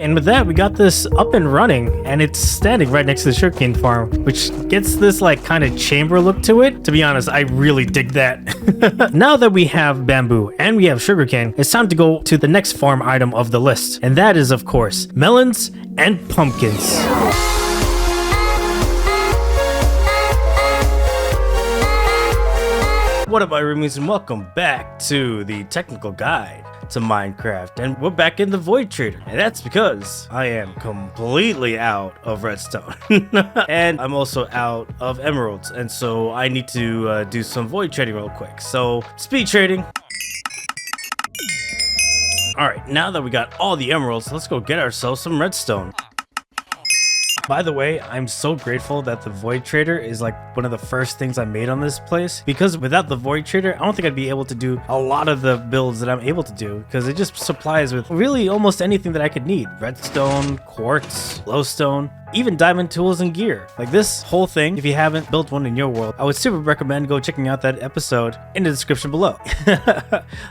And with that, we got this up and running, and it's standing right next to the sugarcane farm, which gets this like kind of chamber look to it. To be honest, I really dig that. Now that we have bamboo and we have sugarcane, it's time to go to the next farm item of the list. And that is, of course, melons and pumpkins. What up, my roomies, and welcome back to the technical guide to Minecraft. And we're back in the Void Trader, and that's because I am completely out of redstone and I'm also out of emeralds, and so I need to do some void trading real quick. So speed trading. All right, now that we got all the emeralds, let's go get ourselves some redstone. By the way, I'm so grateful that the Void Trader is like one of the first things I made on this place, because without the Void Trader, I don't think I'd be able to do a lot of the builds that I'm able to do, because it just supplies with really almost anything that I could need. Redstone, quartz, glowstone, even diamond tools and gear. Like this whole thing, if you haven't built one in your world, I would super recommend go checking out that episode in the description below.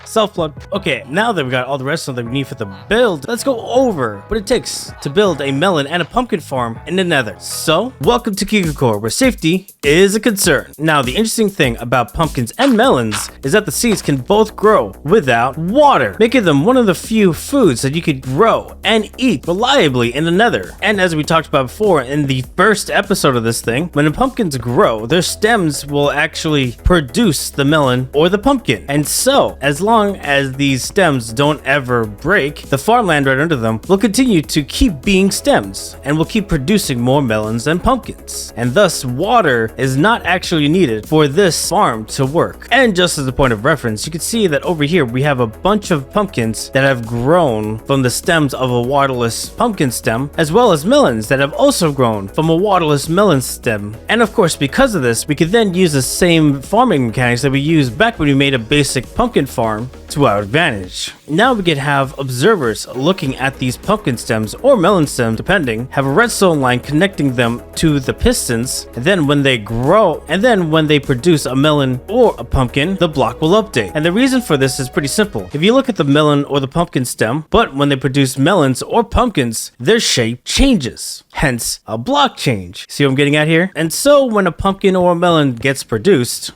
Self-plug. Okay, now that we got all the redstone that we need for the build, let's go over what it takes to build a melon and a pumpkin farm in the nether. So, welcome to KiguCorp, where safety is a concern. Now, the interesting thing about pumpkins and melons is that the seeds can both grow without water, making them one of the few foods that you could grow and eat reliably in the nether. And as we talked about before in the first episode of this thing, when the pumpkins grow, their stems will actually produce the melon or the pumpkin. And so, as long as these stems don't ever break, the farmland right under them will continue to keep being stems and will keep producing more melons and pumpkins. And thus, water is not actually needed for this farm to work. And just as a point of reference, you can see that over here we have a bunch of pumpkins that have grown from the stems of a waterless pumpkin stem, as well as melons that have also grown from a waterless melon stem. And of course, because of this, we could then use the same farming mechanics that we used back when we made a basic pumpkin farm to our advantage. Now we could have observers looking at these pumpkin stems or melon stems, depending, have a redstone line connecting them to the pistons, and then when they grow, and then when they produce a melon or a pumpkin, the block will update. And the reason for this is pretty simple. If you look at the melon or the pumpkin stem, but when they produce melons or pumpkins, their shape changes. Hence, a block change. See what I'm getting at here? And so when a pumpkin or a melon gets produced,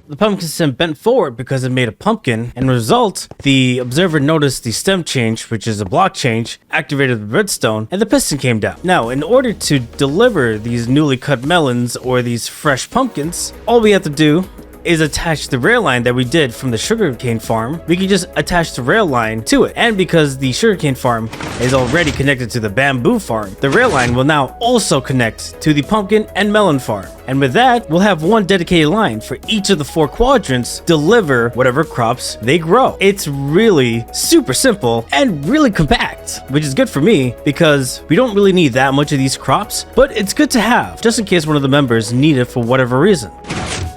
the pumpkin stem bent forward because it made a pumpkin, and result, the observer noticed the stem change, which is a block change, activated the redstone, and the piston came down. Now, in order to deliver these newly cut melons or these fresh pumpkins, all we have to do is attach the rail line that we did from the sugarcane farm. We can just attach the rail line to it. And because the sugarcane farm is already connected to the bamboo farm, the rail line will now also connect to the pumpkin and melon farm. And with that, we'll have one dedicated line for each of the 4 quadrants deliver whatever crops they grow. It's really super simple and really compact, which is good for me because we don't really need that much of these crops, but it's good to have just in case one of the members need it for whatever reason.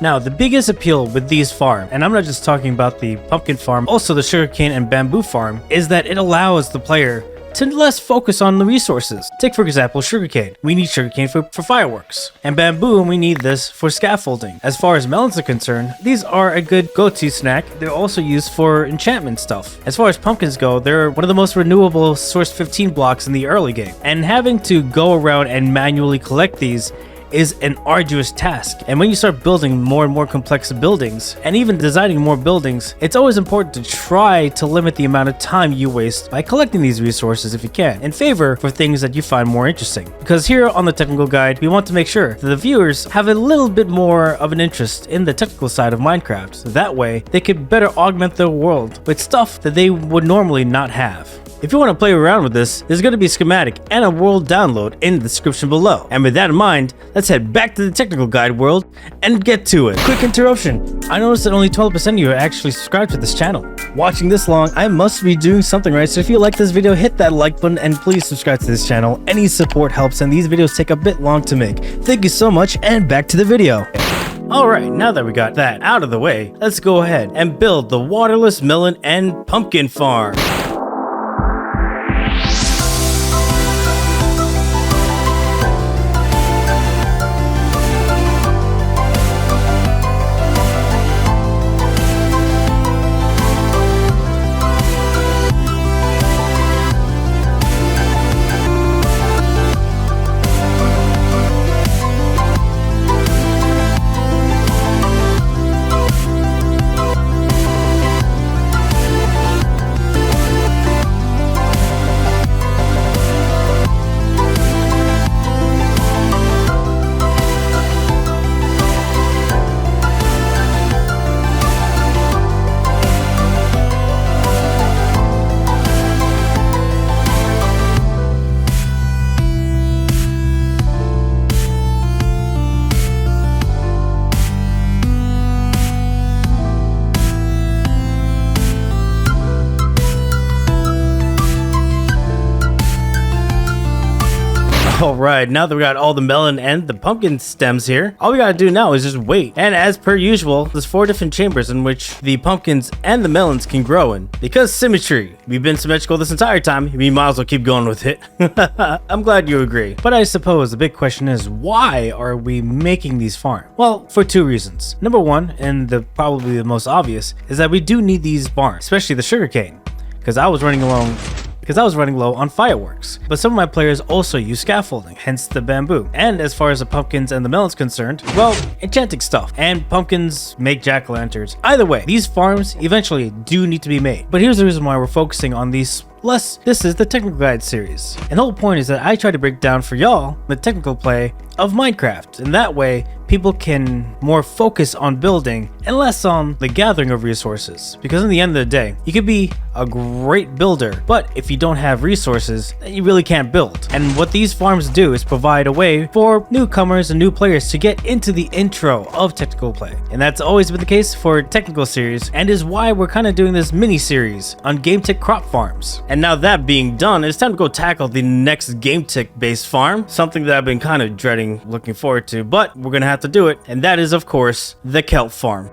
Now, the biggest appeal with these farms, and I'm not just talking about the pumpkin farm, also the sugarcane and bamboo farm, is that it allows the player to less focus on the resources. Take, for example, sugarcane. We need sugarcane for fireworks. And bamboo, we need this for scaffolding. As far as melons are concerned, these are a good go-to snack. They're also used for enchantment stuff. As far as pumpkins go, they're one of the most renewable source 15 blocks in the early game. And having to go around and manually collect these is an arduous task. And when you start building more and more complex buildings, and even designing more buildings, it's always important to try to limit the amount of time you waste by collecting these resources if you can, in favor for things that you find more interesting. Because here on the technical guide, we want to make sure that the viewers have a little bit more of an interest in the technical side of Minecraft. That way, they could better augment their world with stuff that they would normally not have. If you want to play around with this, there's going to be a schematic and a world download in the description below. And with that in mind, let's head back to the technical guide world and get to it. Quick interruption. I noticed that only 12% of you are actually subscribed to this channel. Watching this long, I must be doing something right. So if you like this video, hit that like button and please subscribe to this channel. Any support helps, and these videos take a bit long to make. Thank you so much, and back to the video. Alright, now that we got that out of the way, let's go ahead and build the waterless melon and pumpkin farm. Alright, now that we got all the melon and the pumpkin stems here, all we gotta do now is just wait. And as per usual, there's 4 different chambers in which the pumpkins and the melons can grow in. Because symmetry, we've been symmetrical this entire time, we might as well keep going with it. I'm glad you agree. But I suppose the big question is, why are we making these farms? Well, for 2 reasons. Number 1, and probably the most obvious, is that we do need these barns, especially the sugarcane, because I was running low on fireworks. But some of my players also use scaffolding, hence the bamboo. And as far as the pumpkins and the melons concerned, well, enchanting stuff. And pumpkins make jack-o'-lanterns. Either way, these farms eventually do need to be made. But here's the reason why we're focusing on these. This is the technical guide series. And the whole point is that I try to break down for y'all the technical play of Minecraft. And that way, people can more focus on building and less on the gathering of resources. Because in the end of the day, you could be a great builder, but if you don't have resources, then you really can't build. And what these farms do is provide a way for newcomers and new players to get into the intro of technical play. And that's always been the case for technical series, and is why we're kind of doing this mini series on game tick crop farms. And now that being done, it's time to go tackle the next game tick based farm, something that I've been kind of dreading, looking forward to, but we're gonna have to do it, and that is of course the kelp farm.